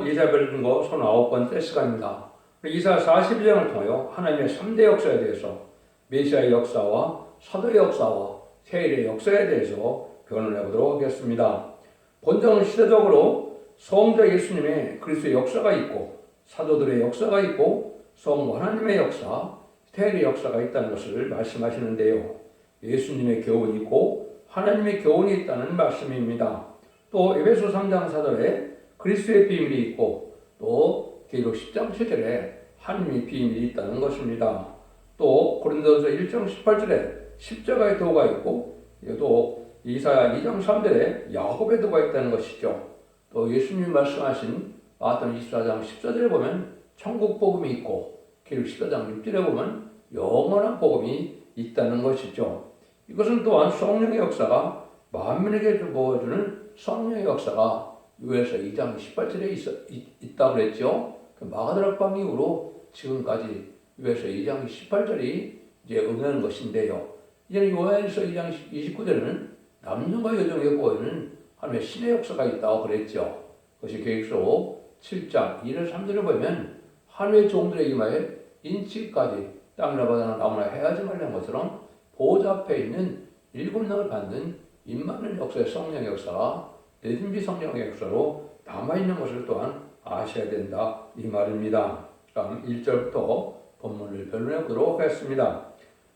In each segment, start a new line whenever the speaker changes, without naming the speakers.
이사야를 읽은 거 39번째 시간입니다. 이사야 42장을 통하여 하나님의 3대 역사에 대해서 메시아의 역사와 사도의 역사와 세일의 역사에 대해서 변론해 보도록 하겠습니다. 본정은 시대적으로 성자 예수님의 그리스도의 역사가 있고 사도들의 역사가 있고 성부 하나님의 역사, 세일의 역사가 있다는 것을 말씀하시는데요. 예수님의 교훈이 있고 하나님의 교훈이 있다는 말씀입니다. 또 에베소 3장 4절에 그리스도의 비밀이 있고 또 계시록 10장 7절에 하나님의 비밀이 있다는 것입니다. 또 고린도전서 1장 18절에 십자가의 도가 있고 또 이사야 2장 3절에 야곱의 도가 있다는 것이죠. 또 예수님이 말씀하신 마태복음 24장 14절에 보면 천국 복음이 있고 계시록 14장 6절에 보면 영원한 복음이 있다는 것이죠. 이것은 또한 성령의 역사가 만민에게 보여주는 성령의 역사가 요엘서 2장 18절에 있다고 그랬죠. 그 마가다락방 이후로 지금까지 요엘서 2장 18절이 이제 응하는 것인데요. 이제 요엘서 2장 29절에는 남녀와 여종에 보이는 하나님의 신의 역사가 있다고 그랬죠. 그것이 계시록 7장 1절 3절을 보면 하나님의 종들의 이마에 인치까지 땅이나 바다나 나무나 해하지 말라는 것처럼 보좌 앞에 있는 7명을 받는 임마누엘 역사의 성령의 역사가 대준비 성령의 역사로 남아있는 것을 또한 아셔야 된다 이 말입니다. 그럼 1절부터 본문을 변론해 보도록 하겠습니다.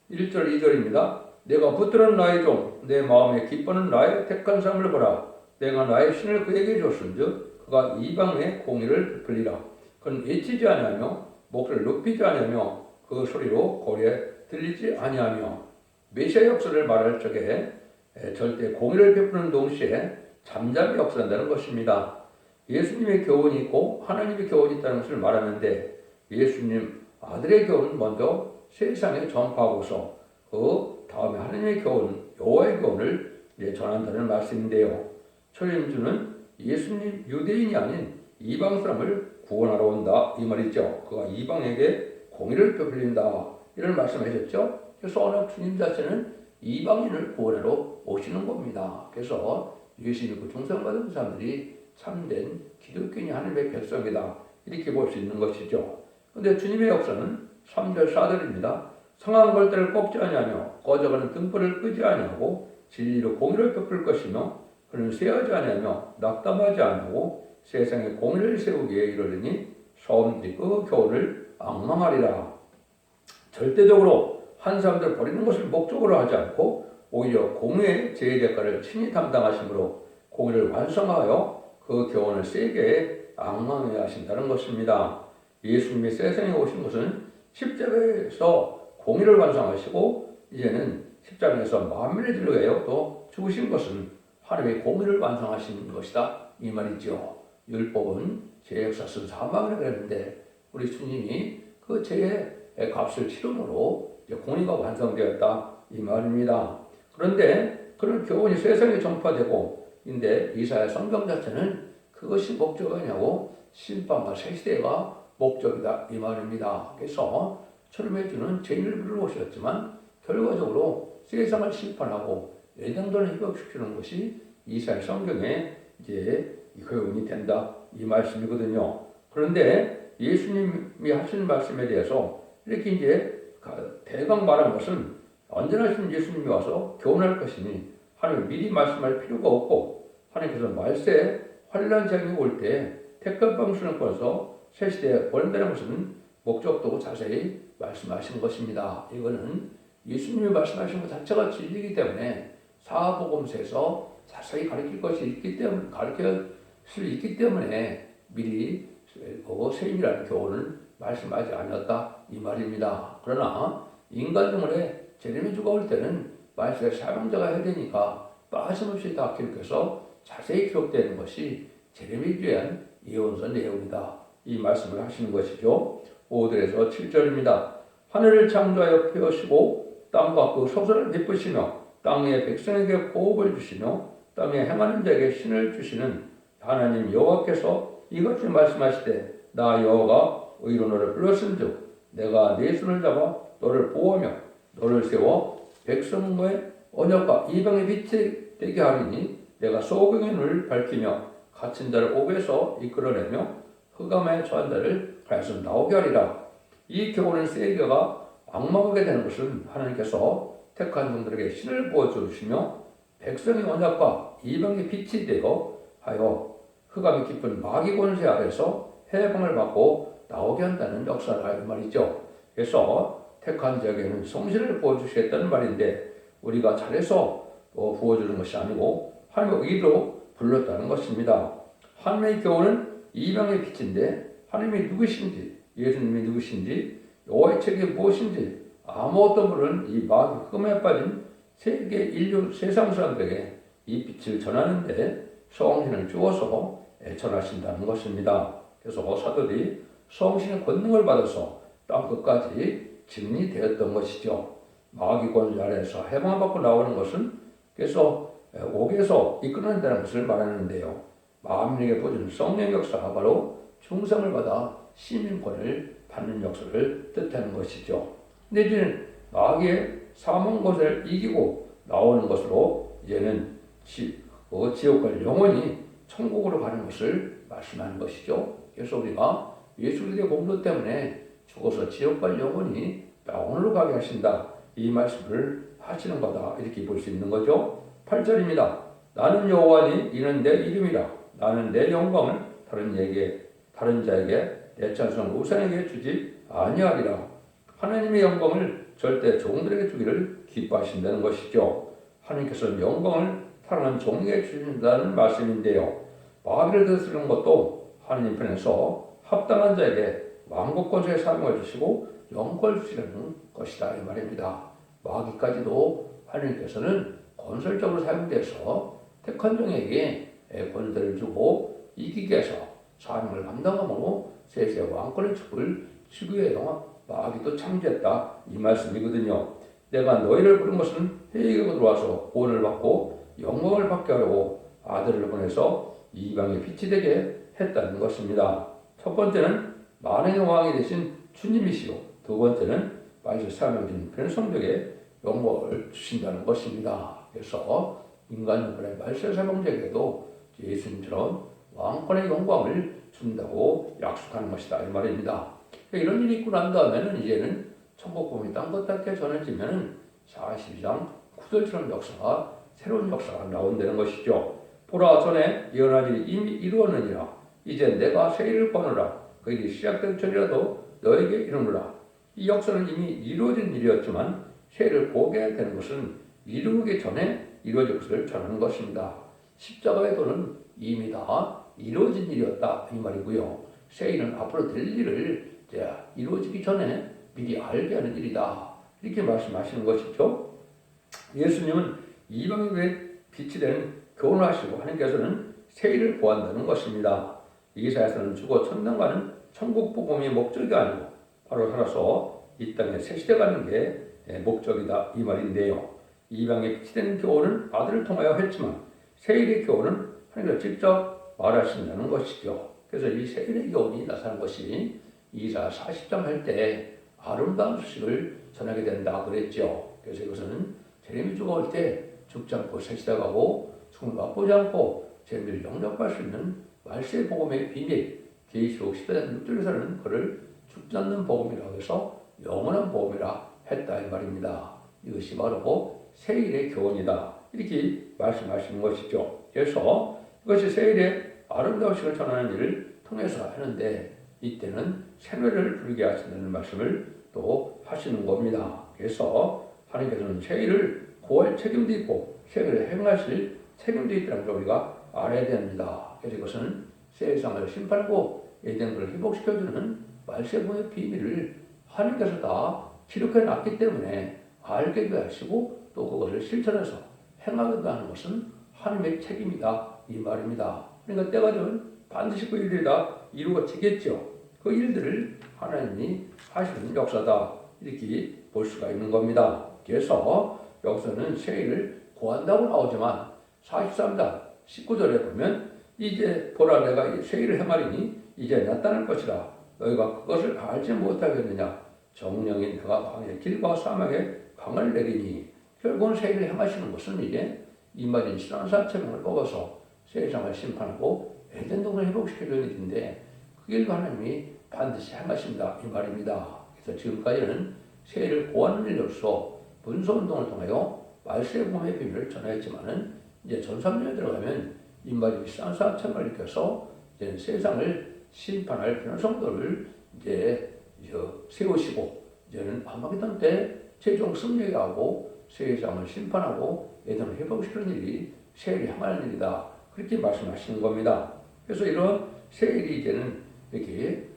1절 2절입니다. 내가 붙들은 나의 종 내 마음에 기뻐하는 나의 택한 사람을 보라. 내가 나의 신을 그에게 줬은즉 그가 이방의 공의를 베풀리라. 그는 애치지 아니하며 목소리를 높이지 아니하며 그 소리로 고리에 들리지 아니하며 메시아 역사를 말할 적에 절대 공의를 베푸는 동시에 잠잠히 역사한다는 것입니다. 예수님의 교훈이 있고 하나님의 교훈이 있다는 것을 말하는데 예수님 아들의 교훈은 먼저 세상에 전파하고서 그 다음에 하나님의 교훈, 여호와의 교훈을 전한다는 말씀인데요. 초림주는 예수님 유대인이 아닌 이방 사람을 구원하러 온다 이 말이죠. 그가 이방에게 공의를 베풀린다 이런 말씀하셨죠. 그래서 워낙 주님 자체는 이방인을 구원하러 오시는 겁니다. 그래서 예수 믿고 중생받은 사람들이 참된 기독교인이 하나님의 백성이다 이렇게 볼 수 있는 것이죠. 그런데 주님의 역사는 3절 4절입니다. 상한 걸대를 꺾지 아니하며 꺼져가는 등불을 끄지 아니하고 진리로 공의를 베풀 것이며 그는 쇠하지 아니하며 낙담하지 아니하고 세상에 공의를 세우기에 이르르니 소원들이 그 교훈을 앙망하리라. 절대적으로 한 사람들 버리는 것을 목적으로 하지 않고 오히려 공의의 제의 대가를 친히 담당하심으로 공의를 완성하여 그 교훈을 세게 앙망해 하신다는 것입니다. 예수님이 세상에 오신 것은 십자가에서 공의를 완성하시고 이제는 십자가에서 만민의 진리를 위하여 또 죽으신 것은 하나님의 공의를 완성하신 것이다 이 말이죠. 율법은 죄의 역사는 사망을 그랬는데 우리 주님이 그 죄의 값을 치름으로 공의가 완성되었다 이 말입니다. 그런데 그런 교훈이 세상에 전파되고 근데 이사야 성경 자체는 그것이 목적이 아니고 심판과 새 시대가 목적이다 이 말입니다. 그래서 초림의 주는 죄인을 불러오셨지만 결과적으로 세상을 심판하고 예정론을 회복시키는 것이 이사야 성경의 이제 교훈이 된다 이 말씀이거든요. 그런데 예수님이 하신 말씀에 대해서 이렇게 이제 대강 말한 것은 언제나 예수님이 와서 교훈할 것이니 하나님 미리 말씀할 필요가 없고 하나님께서 말세 환란장이 올 때 택한 방수를 꺼서 새 시대에 보낸다는 것은 목적도 자세히 말씀하신 것입니다. 이거는 예수님이 말씀하신 것 자체가 진리이기 때문에 사복음서에서 자세히 가르칠 것이 있기 때문에 가르칠 수 있기 때문에 미리 세임이라는 교훈을 말씀하지 않았다 이 말입니다. 그러나 인간 등물에 제레미주가 올 때는 말씀의 사명자가 해야 되니까 빠짐없이 다 기록해서 자세히 기록되는 것이 제레미주의 예언서 내용이다 이 말씀을 하시는 것이죠. 5절에서 7절입니다. 하늘을 창조하여 펴시고 땅과 그 소설을 베푸시며 땅의 백성에게 호흡을 주시며 땅에 행하는 자에게 신을 주시는 하나님 여호와께서 이같이 말씀하시되 나 여호와가 의로 너를 불렀은즉 내가 네 손을 잡아 너를 보호하며 너를 세워 백성의 언약과 이방의 빛이 되게 하리니 내가 소경의 눈을 밝히며 갇힌 자를 옥에서 이끌어내며 흑암에 처한 자를 하여서 나오게 하리라. 이 교훈은 세계가 악망하게 되는 것은 하나님께서 택한 종들에게 신을 부어주시며 백성의 언약과 이방의 빛이 되어 하여 흑암이 깊은 마귀 권세 아래서 해방을 받고 나오게 한다는 역사라 이 말이죠. 그래서 택한 자에게는 성신을 부어주시겠다는 말인데 우리가 잘해서 부어주는 것이 아니고 하나님의 의로 불렀다는 것입니다. 하나님의 교훈은 이방의 빛인데 하나님이 누구신지, 예수님이 누구신지, 여호와의 책이 무엇인지 아무것도 모르는 이 마귀 흑암에 빠진 세계 인류 세상 사람들에게 이 빛을 전하는데 성신을 주어서 전하신다는 것입니다. 그래서 사도들이 성신의 권능을 받아서 땅 끝까지 진리되었던 것이죠. 마귀 권세 아래에서 해방받고 나오는 것은 그래서 옥에서 이끌어낸다는 것을 말하는데요. 만민에게 보여준 성령 역사가 바로 충성을 받아 시민권을 받는 역사를 뜻하는 것이죠. 근데 이제는 마귀의 사망 권세를 이기고 나오는 것으로 이제는 지옥과 영원히 천국으로 가는 것을 말씀하는 것이죠. 그래서 우리가 예수 그리스도의 공로 때문에 죽어서 지옥과 영원히 영원으로 가게 하신다. 이 말씀을 하시는 거다. 이렇게 볼 수 있는 거죠. 8절입니다. 나는 여호와니 이는 내 이름이라. 나는 내 영광을 다른 자에게 내 찬송을 우상에게 주지 아니하리라. 하나님의 영광을 절대 종들에게 주기를 기뻐하신다는 것이죠. 하나님께서는 영광을 사랑하는 종에게 주신다는 말씀인데요. 마귀를 다스리는 것도 하나님 편에서 합당한 자에게 왕국 권세에 사명을 주시고 영광을 주시려는 것이다 이 말입니다. 마귀까지도 하나님께서는 건설적으로 사용돼서 택한 종에게 권세를 주고 이기게 해서 사명을 감당함으로 세세 왕권의 축을 지구에서 마귀도 창조했다 이 말씀이거든요. 내가 너희를 부른 것은 회개가 들어와서 구원을 받고 영광을 받게 하려고 아들을 보내서 이방의 빛이 되게 했다는 것입니다. 첫 번째는 만왕의 왕이 되신 주님이시요, 두 번째는 만실 사명진 변성적에 영광을 주신다는 것입니다. 그래서 인간 형편의 말세 사명자에게도 예수님처럼 왕권의 영광을 준다고 약속하는 것이다 이 말입니다. 이런 일이 있고 난 다음에는 이제는 천국 복음이 땅 끝까지 전해지면은 42장 9절처럼 역사가 새로운 역사가 나온다는 것이죠. 보라 전에 예언한 일이 이미 이루었느니라. 이제 내가 새 일을 거느라 그 일이 시작된 전이라도 너에게 이르노라. 이 역사는 이미 이루어진 일이었지만 새 일을 보게 되는 것은 이루기 전에 이루어질 것을 전하는 것입니다. 십자가의 도는 이미 다 이루어진 일이었다 이 말이고요. 새 일은 앞으로 될 일을 이루어지기 전에 미리 알게 하는 일이다 이렇게 말씀하시는 것이죠. 예수님은 이방의 교회에 빛이 되는 교훈을 하시고 하나님께서는 새 일을 보한다는 것입니다. 이사야서는 죽어 천당 가는 천국 복음이 목적이 아니고 바로 살아서 이 땅에 새 시대 가는 게 목적이다 이 말인데요. 이방의 빛이 되는 교훈은 아들을 통하여 했지만 새 일의 교훈은 하나님께서 직접 말하신다는 것이죠. 그래서 이 새 일의 교훈이 나타난 것이 이사 40장 할 때 아름다운 소식을 전하게 된다 그랬죠. 그래서 이것은 제레미 주가 올 때 죽지 않고 새 시대 가고 죽음을 맛보지 않고 제레미를 영접할 수 있는 말세 복음의 비밀, 계시록 14장 6절에서는 그를 죽지 않는 복음이라고 해서 영원한 복음이라 했다 이 말입니다. 이것이 바로 새일의 교훈이다 이렇게 말씀하시는 것이죠. 그래서 이것이 새일의 아름다운 식을 전하는 일을 통해서 하는데 이때는 새노래를 부르게 하신다는 말씀을 또 하시는 겁니다. 그래서 하나님께서는 새일을 구할 책임도 있고 새일을 행하실 책임도 있다는 걸 우리가 알아야 됩니다. 그래서 이것은 세상을 심판하고 에덴을 회복시켜주는 말세본의 비밀을 하나님께서 다 기록해 놨기 때문에 알게도 하시고 또 그것을 실천해서 행하게도 하는 것은 하나님의 책임이다 이 말입니다. 그러니까 때가 되면 반드시 그 일들이 다 이루어지겠죠. 그 일들을 하나님이 하시는 역사다 이렇게 볼 수가 있는 겁니다. 그래서 여기서는 새일을 구한다고 나오지만 43장 19절에 보면 이제 보라 내가 새일을 행하리니 이제 나타날 것이라 너희가 그것을 알지 못하겠느냐 정령인 내가 광야의 길과 사막에 강을 내리니 결국은 새일을 행하시는 것은 이제 이마진 신앙사 체명을 뽑아서 세상을 심판하고 에덴 동산을 회복시켜주는 일인데 그 일도 하나님이 반드시 행하신다 이 말입니다. 그래서 지금까지는 세일을 고하는 일로서 문서운동을 통하여 말세의 복음의 비밀을 전하였지만은 이제 전삼년에 들어가면 임마님이 쌍쌍한 참을 일으켜서 이제 세상을 심판할 그런 성도를 이제 세우시고 이제는 아마게돈 때 최종 승리하게 하고 세상을 심판하고 에덴을 회복시키는 일이 세일이 행하는 일이다. 그렇게 말씀하시는 겁니다. 그래서 이런 세일이 이제는 이렇게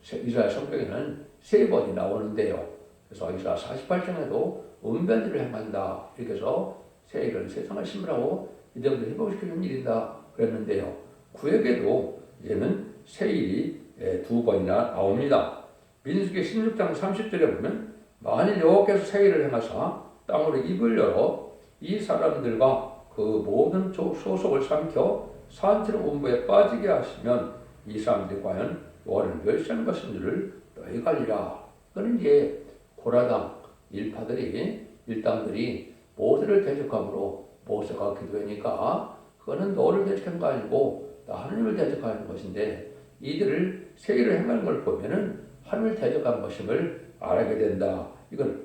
이스라엘 성경에는 세 번이 나오는데요. 그래서 이스라엘 48장에도 은변일을 행한다. 이렇게 해서 세일은 세상을 심판하고 이들을 회복시키는 일이다 그랬는데요. 구약에도 이제는 세일이 두 번이나 나옵니다. 민수기 16장 30절에 보면 만일 여호와께서 세일을 행하사 땅으로 입을 열어 이 사람들과 그 모든 소속을 삼켜 산처럼 온부에 빠지게 하시면 이 사람들이 과연 여호와를 멸시하는 것인 줄을 너희가 알리라. 그는 이제 고라당 일당들이 모세를 대적함으로 모세가 기도하니까 그거는 너를 대적한 거 아니고 나 하나님을 대적하는 것인데 이들을 세일을 행하는 걸 보면은 하나님을 대적한 것임을 알게 된다. 이걸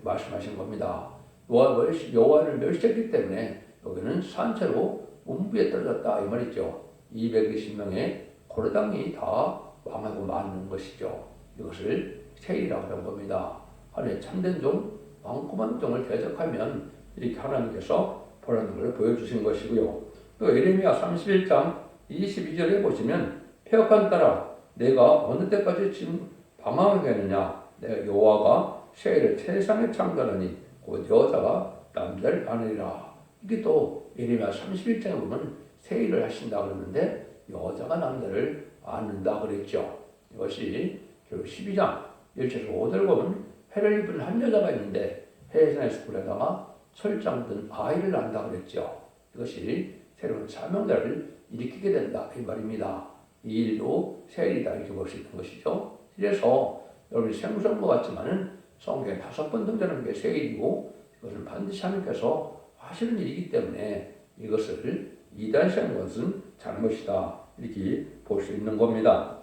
말씀하신 겁니다. 여호와를 멸시했기 때문에 여기는 산채로 문부에 떨어졌다 이 말이죠. 220명의 고라당이 다 망하고 마는 것이죠. 이것을 세일이라고 하는 겁니다. 하나님의 참된 종, 왕고만 종을 대적하면 이렇게 하나님께서 보라는 걸 보여주신 것이고요. 또 예레미야 31장 22절에 보시면 폐역한 딸아 내가 어느 때까지 지금 방황하겠느냐 내가 여호와가 세일을 세상에 창조하니 곧 여자가 남자를 아느니라. 이게 또 예레미야 31장에 보면 세일을 하신다 그러는데 여자가 남자를 안는다 그랬죠. 이것이 결국 12장 1절에서 5절 보면 해를 입은 한 여자가 있는데 해산에서 굴에다가 철장 든 아이를 낳는다 그랬죠. 이것이 새로운 사명자를 일으키게 된다 이 말입니다. 이 일도 세일이다 이렇게 볼 수 있는 것이죠. 그래서 여러분이 생소한 것 같지만은 성경에 5번 등장하는 게 세일이고 이것을 반드시 하나님께서 하시는 일이기 때문에 이것을 이단시하는 것은 잘못이다 이렇게 볼 수 있는 겁니다.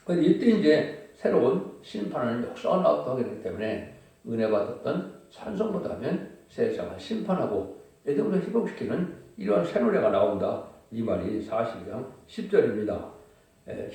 그런데 이때 이제 새로운 심판하는 역사가 나타나게 되기 때문에 은혜 받았던 찬송보다는 세상을 심판하고 에덴을 회복시키는 이러한 새 노래가 나온다. 이 말이 42장 10절입니다.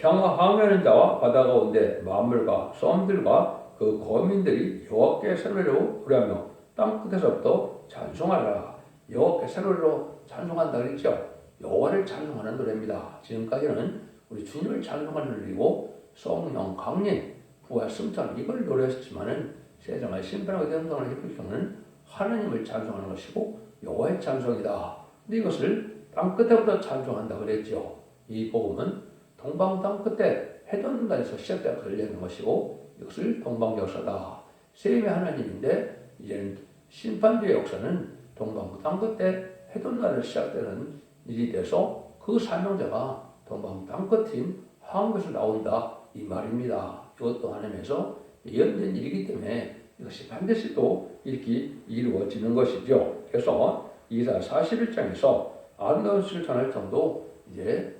향하는 자와 바다 가운데 만물과 섬들과 그 거민들이 여호와께 새 노래로 부르며 땅 끝에서부터 찬송하라. 여호와께 새 노래로 찬송한다 그랬죠. 여호와를 찬송하는 노래입니다. 지금까지는 우리 주님을 찬송하는 노래이고 성령, 강림, 부활, 승천 이걸 노래했지만은 세상을 심판하고 대성을 회복시키는 하나님을 찬송하는 것이고 여호와의 찬송이다. 근데 이것을 땅 끝에부터 찬송한다 그랬죠. 이 복음은 동방 땅 끝에 해돋는다에서 시작되어 걸리는 것이고 이것을 동방 역사다. 세임의 하나님인데 이제는 심판주의 역사는 동방 땅 끝에 해돋날에 시작되는 일이 돼서 그 사명자가 동방 땅 끝인 한국에서 나온다 이 말입니다. 이것도 하나님에서 예언된 일이기 때문에 이것이 반드시 또 이렇게 이루어지는 것이죠. 그래서 이사 41장에서 아름다운 시를 전할 정도 이제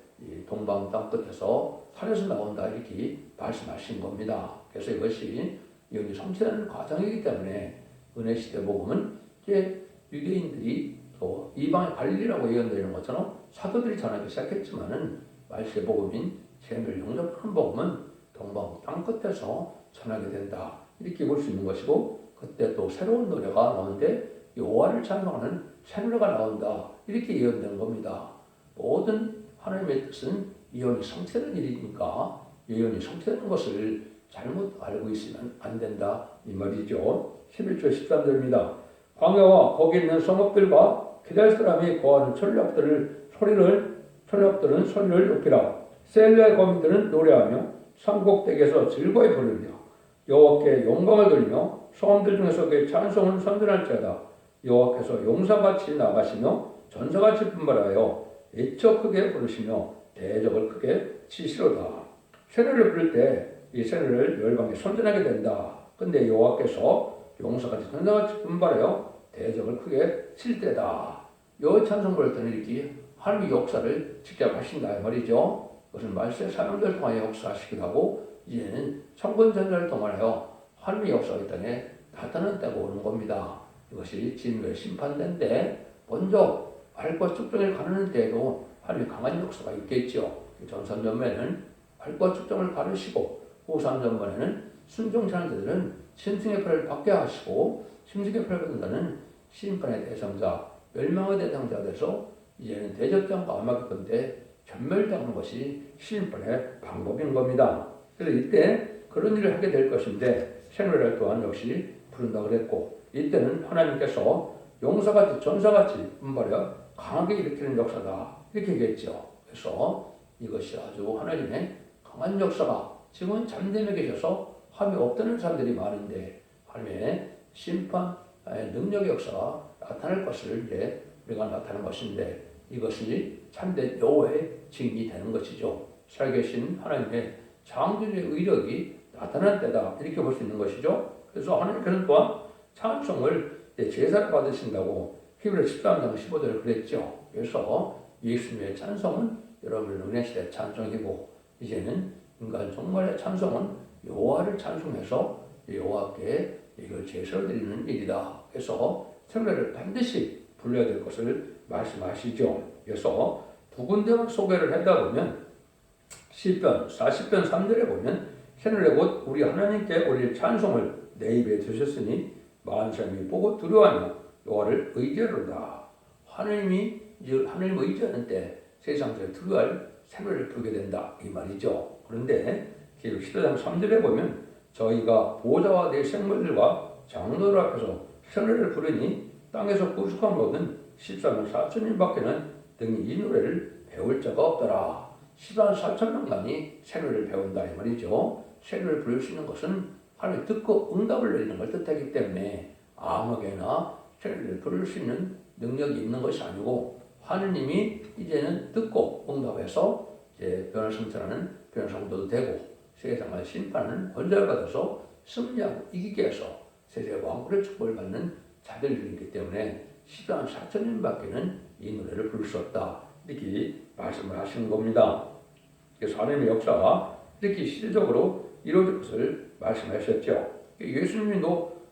동방 땅 끝에서 산에서 나온다 이렇게 말씀하신 겁니다. 그래서 이것이 여기 성취되는 과정이기 때문에 은혜 시대 복음은 이제 유대인들이 또 이방의 갈릴리라고 예언되는 것처럼 사도들이 전하기 시작했지만은 말세 복음인 생을 영접하는 복음은 동방 땅 끝에서 전하게 된다 이렇게 볼 수 있는 것이고 그때 또 새로운 노래가 나오는데 여호와를 찬송하는 새 노래가 나온다 이렇게 예언된 겁니다. 모든 하나님의 뜻은 예언이 성취되는 일이니까 예언이 성취되는 것을 잘못 알고 있으면 안 된다 이 말이죠. 11절 13절입니다. 광야와 거기 있는 성읍들과 기다릴 사람이 거하는 천력들은 소리를 높이라. 셀레 거민들은 노래하며 산꼭대기에서 즐거이 부르며 여호와께 영광을 돌리며 성들 중에서 그의 찬송을 선전할지어다. 여호와께서 용사같이 나가시며 전사같이 분발하여 애처 크게 부르시며 대적을 크게 치시로다. 새노래를 부를 때 이 새노래를 열방에 선전하게 된다. 근데 여호와께서 용사같이 전사같이 분발하여 대적을 크게 칠 때다. 이 찬송 부를 때는 이렇게 하나님의 역사를 직접 하신다 말이죠. 그것은 말세 사명절 통하여 역사하시기도 하고 이제는 천군천사를 통하여 하나님의 역사가 이 땅에 나타나는 때가 오는 겁니다. 이것이 진노의 심판대인데 먼저 알과 측정을 가르는 때에도 하나님의 강한 역사가 있겠죠. 전선전면에는 알과 측정을 가르시고 후산전면에는 순종하는 자들은 심승의 표를 받게 하시고 심승의 표를 받는다는 심판의 대상자, 멸망의 대상자가 돼서 이제는 대적당과 암하겠건데 전멸당하는 것이 심판의 방법인 겁니다. 그래서 이때 그런 일을 하게 될 것인데 생활을 또한 역시 부른다 그랬고 이때는 하나님께서 용사같이 전사같이 분발해 강하게 일으키는 역사다 이렇게 얘기했죠. 그래서 이것이 아주 하나님의 강한 역사가 지금은 잠잠해 계셔서 함이 없다는 사람들이 많은데 하나님의 심판 능력의 역사가 나타날 것을 이제 우리가 나타난 것인데 이것이 참된 여호와의 증인이 되는 것이죠. 살아계신 하나님의 창조의 의력이 나타날 때다 이렇게 볼 수 있는 것이죠. 그래서 하나님께서는 또한 찬송을 제사를 받으신다고 히브리 13장 15절에 그랬죠. 그래서 예수님의 찬송은 여러분의 은혜시대 찬송이고 이제는 인간 종말의 찬송은 여호와를 찬송해서 여호와께 이걸 제사를 드리는 일이다. 그래서 생례를 반드시 불러야 될 것을 말씀하시죠. 그래서 두 군데만 소개를 하다 보면 시편 40편 3절에 보면 생례 곧 우리 하나님께 올릴 찬송을 내 입에 두셨으니 만사람이 보고 두려워하며 여호와를 의지하로다. 하나님을 의지하는 때 세상에서 두려워할 생례를 부르게 된다 이 말이죠. 그런데 기록 15장 3절에 보면 저희가 보호자와 내 생물들과 장로들 앞에서 생례를 부르니 땅에서 구속한 것은 14만 4천 밖에는 등이 이 노래를 배울 자가 없더라. 14만 4천 명만이 생례를 배운다 이 말이죠. 생례를 부를 수 있는 것은 하나님이 듣고 응답을 내리는 걸 뜻하기 때문에 아무개나 생례를 부를 수 있는 능력이 있는 것이 아니고 하느님이 이제는 듣고 응답해서 이제 변화 성천하는 변화 성도도 되고 세상을 심판하는 권자를 받아서 승리하고 이기게 해서 세계 왕국의 축복을 받는 자들이기 때문에 14만 4천 년밖에는 이 노래를 부를 수 없다 이렇게 말씀을 하시는 겁니다. 그래서 하나님의 역사가 이렇게 실질적으로 이루어질 것을 말씀하셨죠. 예수님이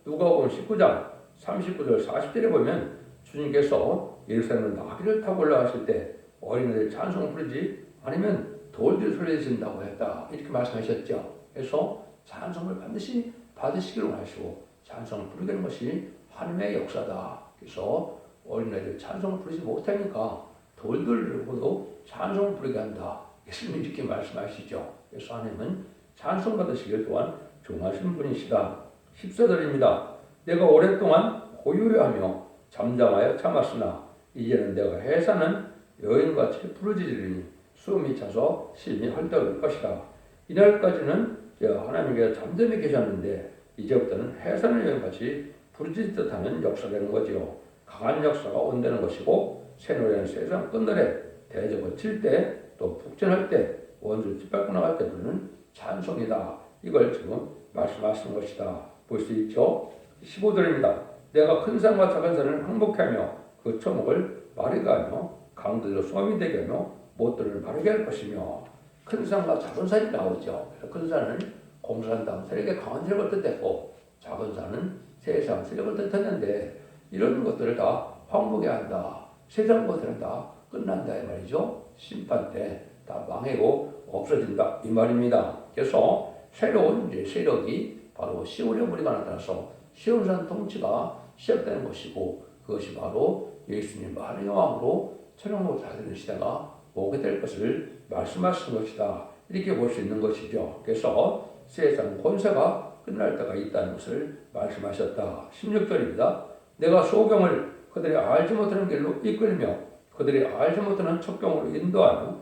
누가복음 19장 39절 40절에 보면 주님께서 예루살렘 나귀를 타고 올라가실 때 어린이들 찬송을 부르지 아니면 돌들 소리 지른다고 했다 이렇게 말씀하셨죠. 그래서 찬송을 반드시 받으시기로 하시고 찬송을 부르게 되는 것이 하나님의 역사다. 그래서 어린이들 찬송을 부르지 못하니까 돌들로도 찬송을 부르게 한다. 예수님이 이렇게 말씀하시죠. 그래서 하나님은 찬송 받으시길 또한 좋아하시는 분이시다. 14절입니다. 내가 오랫동안 고요해하며 잠잠하여 참았으나 이제는 내가 해사는 여인같이 부르짖으리니 숨이 차서 심히 헐떡일 것이다. 이날까지는 하나님께서 잠잠히 계셨는데 이제부터는 해사는 여인같이 부르짖듯 하는 역사가 되는 거지요. 강한 역사가 온다는 것이고 새노래는 세상 끝날에 대적을 칠 때 또 북전할 때 원수를 짓밟고 나갈 때 부르는 찬송이다. 이걸 지금 말씀하시는 것이다. 볼 수 있죠. 15절입니다. 내가 큰 산과 작은 산을 항복하며 그 초목을 마르게 하며 강들로 수험이 되게 하며 못들을 마르게 할 것이며 큰 산과 작은 산이 나오죠. 그래서 큰 산은 공산당 세력의 강한 세력을 뜻했고 작은 산은 세상 세력을 뜻했는데 이런 것들을 다 황무게 한다. 세상 것들은 다 끝난다 이 말이죠. 심판 때 다 망하고 없어진다 이 말입니다. 그래서 새로운 이제 세력이 바로 시온의 무리가 나타나서 시온산 통치가 시작되는 것이고 그것이 바로 예수님 만왕의 왕으로 천왕으로 다스리는 시대가 오게 될 것을 말씀하신 것이다. 이렇게 볼 수 있는 것이죠. 그래서 세상 권세가 끝날 때가 있다는 것을 말씀하셨다. 16절입니다. 내가 소경을 그들이 알지 못하는 길로 이끌며 그들이 알지 못하는 첩경으로 인도하며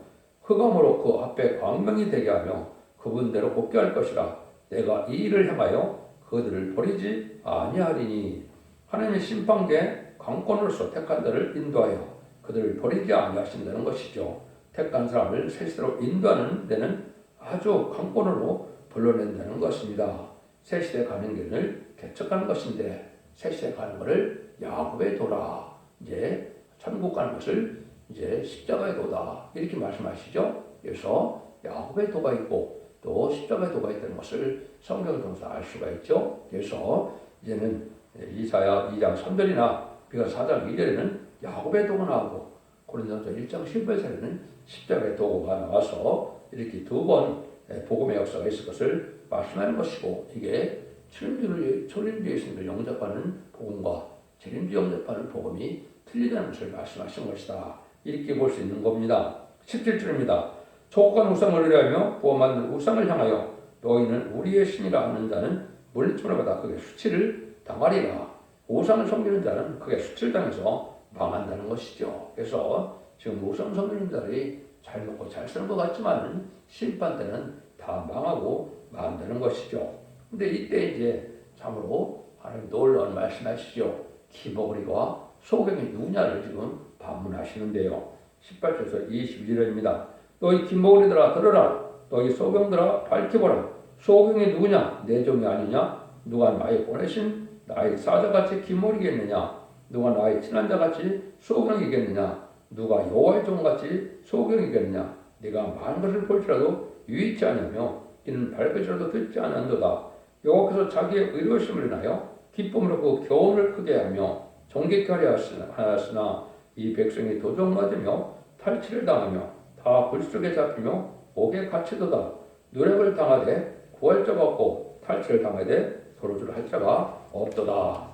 흑암으로 그 앞에 광명이 되게 하며 그분대로 곱게 할 것이라. 내가 이 일을 행하여 그들을 버리지 아니하리니. 하나님의 심판계 강권으로서 택한 자를 인도하여 그들을 버리지 아니하신다는 것이죠. 택한 사람을 새시대로 인도하는 데는 아주 강권으로 불러낸다는 것입니다. 새시대 가는 길을 개척하는 것인데 새시대 가는 것을 야곱의 도라. 이제 천국 가는 것을 이제 십자가의 도다. 이렇게 말씀하시죠. 그래서 야곱의 도가 있고 또 십자가의 도가 있다는 것을 성경을 통해서 알 수가 있죠. 그래서 이제는 이사야 2장 3절이나 비가 4장 2절에는 야곱의 도가 나오고 고린도전서 1장 11절에는 십자가의 도가 나와서 이렇게 두 번 복음의 역사가 있을 것을 말씀하는 것이고, 이게 초림주 예수님을 영접하는 복음과 재림주 영접하는 복음이 틀리다는 것을 말씀하신 것이다. 이렇게 볼 수 있는 겁니다. 17절입니다. 조국한 우상을 의뢰하며 부어 만든 우상을 향하여 너희는 우리의 신이라 하는 자는 물리침을받아 그게 수치를 당하리라. 우상을 섬기는 자는 그게 수치를 당해서 망한다는 것이죠. 그래서 지금 우상 섬기는 자들이 잘 먹고 잘 사는 것 같지만 심판 때는 다 망하고 만다는 것이죠. 근데 이때 이제 참으로 하나님 놀라운 말씀하시죠. 기먹으리와 소경이 누구냐를 지금 반문하시는데요. 18절에서 22절입니다. 너희 기먹으리들아 들으라. 너희 소경들아 밝혀보라. 소경이 누구냐? 내 종이 아니냐? 누가 나의 보내신 나의 사자같이 기먹이겠느냐? 누가 나의 친한 자같이 소경이겠느냐? 누가 여호와의 종같이 소경이겠느냐? 네가 많은 것을 볼지라도 유의치 아니하며 이는 발걸지라도 듣지 않는도다. 여호와께서 자기의 의로우심을 인하여 기쁨으로 그 교훈을 크게 하며 정직케 하려 하였으나 이 백성이 도적 맞으며 탈취를 당하며 다 불속에 잡히며 옥에 갇히도다. 노력을 당하되 구할 자가 없고 탈취를 당하되 도로주를 할 자가 없도다.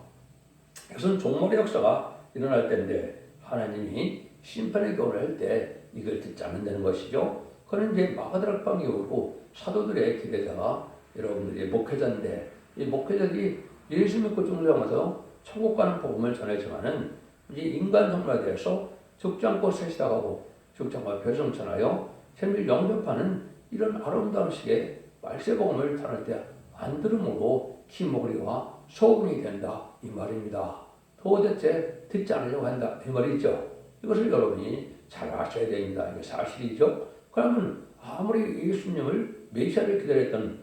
이것은 종말의 역사가 일어날 때인데 하나님이 심판의 교훈을 할 때 이걸 듣지 않는다는 것이죠. 그는 이제 마가다락방 이후로 사도들의 기대자가 여러분들이 목회자인데, 이 목회자들이 예수 믿고 중생하면서 천국 가는 복음을 전하지만은 이 인간 성물에 대해서 죽지 않고 세시다가고 죽지 않고 별성천하여 생명 영접하는 이런 아름다운 식의 말세복음을 전할 때 안 들음으로 기먹으리와 소금이 된다 이 말입니다. 도대체 듣지 않으려고 한다 이 말이죠. 이것을 여러분이 잘 아셔야 됩니다. 이게 사실이죠. 그러면 아무리 예수님을 메시아를 기다렸던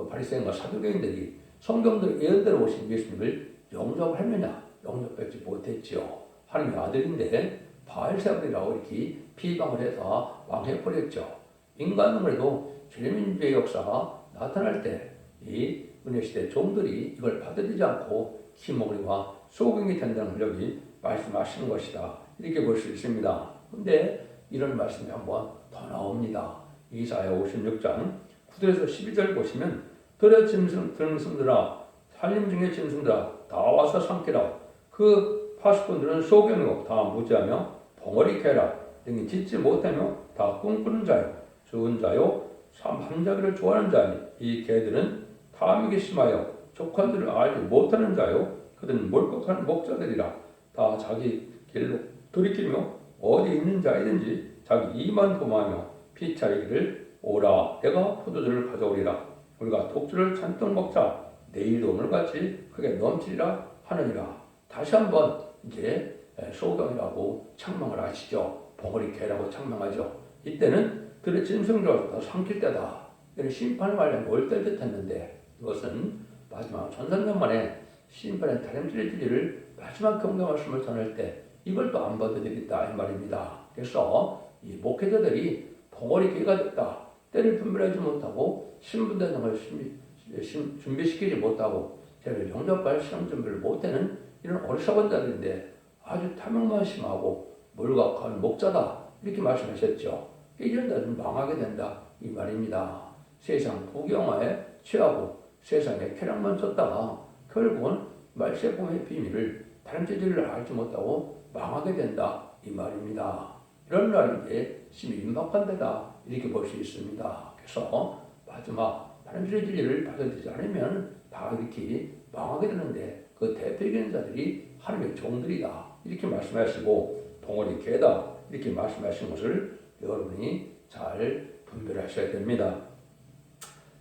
바리새인과 사두개인들이 성경들 예언대로 오신 예수님을 영접했느냐? 영접하지 못했지요. 하나님의 아들인데 바알세불이라고 이렇게 비방을 해서 망해버렸죠. 인간으로도 재림주의 역사가 나타날 때 이 은혜시대 종들이 이걸 받아들이지 않고 기먹으리와 소경이 된다는 걸 여기 말씀하시는 것이다. 이렇게 볼 수 있습니다. 그런데 이런 말씀이 한번 더 나옵니다. 이사야 56장 9절에서 12절 보시면 들의 짐승들아 살림 중의 짐승들아 다 와서 삼키라. 그 파수꾼들은 소경이고 다 무지하며 벙어리 개라. 등이 짓지 못하며 다 꿈꾸는 자요. 좋은 자요. 함자기를 좋아하는 자니 이 개들은 탐욕이 심하여 족한들을 알지 못하는 자요. 그들은 몰곡하는 목자들이라. 다 자기 길로 돌이키며 어디 있는 자이든지 자기 이만 도모하며 피차이기를 오라. 내가 포도주를 가져오리라. 우리가 독주를 잔뜩 먹자. 내일도 오늘같이 크게 넘치리라 하느니라. 다시 한번 이제 소경이라고 책망을 하시죠. 벙어리 개라고 책망하죠. 이때는 들의 짐승들로부터 삼킬 때다. 이런 심판을 말하면 올때 듯했는데 이것은 마지막 전산년 만에 심판의 다림질의 진리를 마지막 경고 말씀을 전할 때 이걸 또 안 받아들이겠다 이 말입니다. 그래서 이 목회자들이 벙어리 개가 됐다. 때를 분별하지 못하고 신분되는 걸 준비시키지 못하고 제를 영접할 시험 준비를 못하는 이런 어리석은 자들인데 아주 탐욕만 심하고 몰각한 목자다 이렇게 말씀하셨죠. 이런 자들은 망하게 된다 이 말입니다. 세상 부경화에 취하고 세상에 쾌락만 쫓다가 결국은 말세복음의 비밀을 다른 재질을 알지 못하고 망하게 된다 이 말입니다. 이런 날이 이제 심히 임박한 데다 이렇게 볼 수 있습니다. 그래서 마지막 다른 진리를 받아들이지 않으면 다 이렇게 망하게 되는데 그 대표적인 자들이 하나님의 종들이다 이렇게 말씀하시고 벙어리 개다 이렇게 말씀하신 것을 여러분이 잘 분별하셔야 됩니다.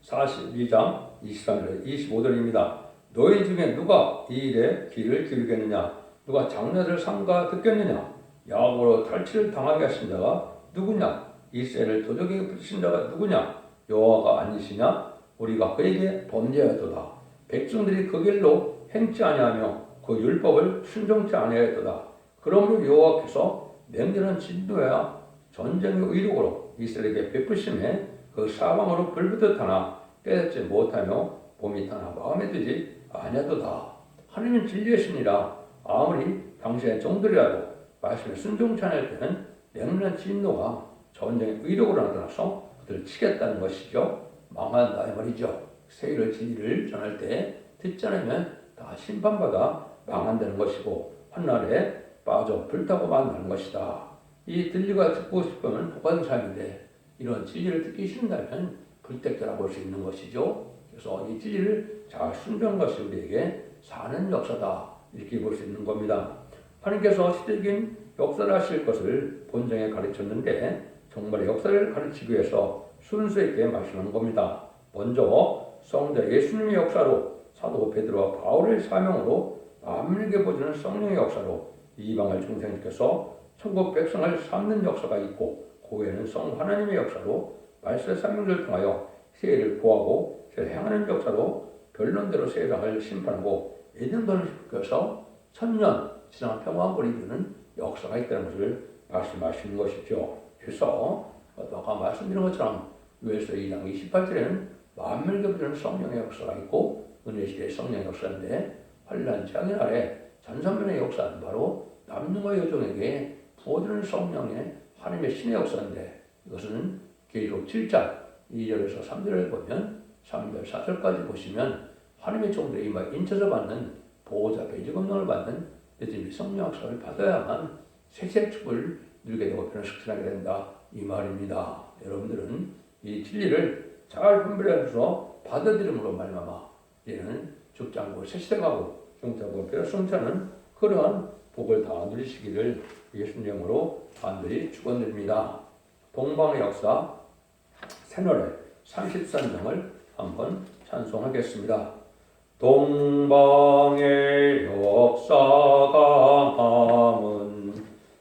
42장 23절 25절입니다. 너희 중에 누가 이 일에 귀를 기울이겠느냐? 누가 장래를 삼가 듣겠느냐? 야곱으로 탈취를 당하게 하신 자가 누구냐? 이스라엘을 도적에게 붙이신 자가 누구냐? 여호와가 아니시냐? 우리가 그에게 범죄하였도다. 백성들이 그 길로 행치 아니하며 그 율법을 순종치 아니하였도다. 그러므로 여호와께서 맹렬한 진노야 전쟁의 의력으로 이스라엘에게 베푸심에 그 사방으로 불붙듯 하나 깨닫지 못하며 봄이 타나 마음에 들지 아니하도다. 하나님은 진리이시니라. 아무리 당신의 종들이라도 말씀에 순종치 않을 때는 냉랭한 진노가 전쟁의 의력으로 나타나서 그들을 치겠다는 것이죠. 망한다 이 말이죠. 세일을 진리를 전할 때 듣지 않으면 다 심판받아 망한다는 것이고 헛날에 빠져 불타고 만다는 것이다. 이 들리고 듣고 싶으면 복받은 삶인데 이런 진리를 듣기 싫다면 불택자라 볼 수 있는 것이죠. 그래서 이 진리를 잘 순종한 것이 우리에게 사는 역사다 이렇게 볼 수 있는 겁니다. 하나님께서 시대적인 역사를 하실 것을 본정에 가르쳤는데 정말 역사를 가르치기 위해서 순수 있게 말씀하는 겁니다. 먼저 성자 예수님의 역사로 사도 베드로와 바울의 사명으로 만민에게 보여주는 성령의 역사로 이방을 중생시켜서 천국 백성을 삼는 역사가 있고 그 외에는 성 하나님의 역사로 말씀의 사명을 통하여 세계를 구하고 향하는 역사로 변론대로 세상을 심판하고 에덴동을 시켜서 천년 지난 평화를 이루는 역사가 있다는 것을 말씀하시는 것이죠. 그래서 아까 말씀드린 것처럼 요엘서 2장 28절에는 만민에게 보여주는 성령의 역사가 있고 은혜시대의 성령의 역사인데 환난 재앙의 날에 전산면의 역사는 바로 남녀와 여종에게 부어주는 성령의 하나님의 신의 역사인데 이것은 계시록 7장 2절에서 3절을 보면 3절 4절까지 보시면 하나님의 종들이 인쳐서 받는 보호자 배지검령을 받는 여전히 성령 역사를 받아야만 세세 축을 누리게 되고 변화식신하게 된다 이 말입니다. 여러분들은 이 진리를 잘 분별해서 받아들임으로 말미암아 이제는 죽지 않고 새 시대 가고 중자고 변화성차는 그러한 복을 다 누리시기를 예수님으로 간절히 축원드립니다. 동방의 역사 새노래 33장을 한번 찬송하겠습니다. 동방의 역사가 남은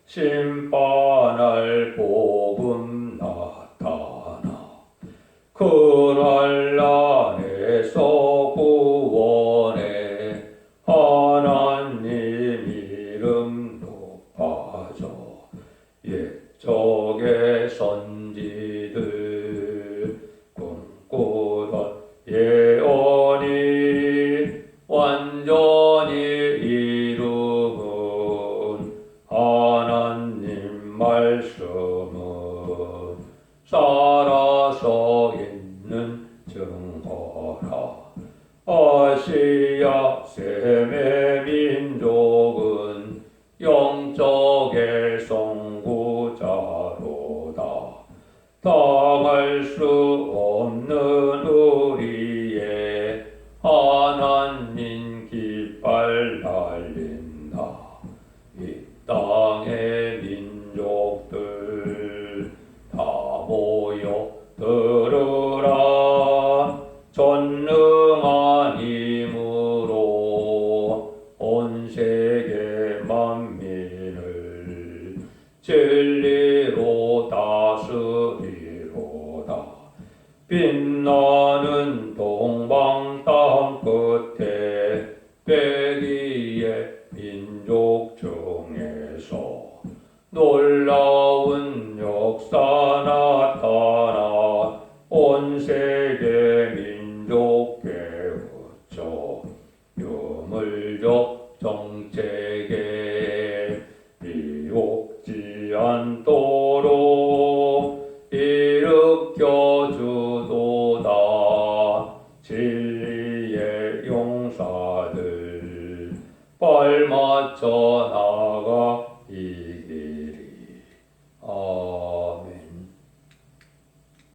심판할 복음 나타나 그날 안에서 구원해 하나님 이름 높아져 옛적의 선지들 꿈꾸던 예언이 완전히 이루은 하나님 말씀은 살아서 있는 증거라. 아시아 셈의 민족은 영적의 선구자로다. 당할 수 없는 우리의 하나님 깃발 날린다. 이 땅의 민족들 다 모여 들으라. 전능한 힘으로 온 세계 만민을 진리로 다스리로다. 빛나는 동방 땅 끝에 백이의 민족 중에서 놀라운 역사 나타나 온 세계 민족 깨우쳐 유물적 정책에 미혹지 않도록 일으켜 주도다. 진리의 용사들 발맞춰 나가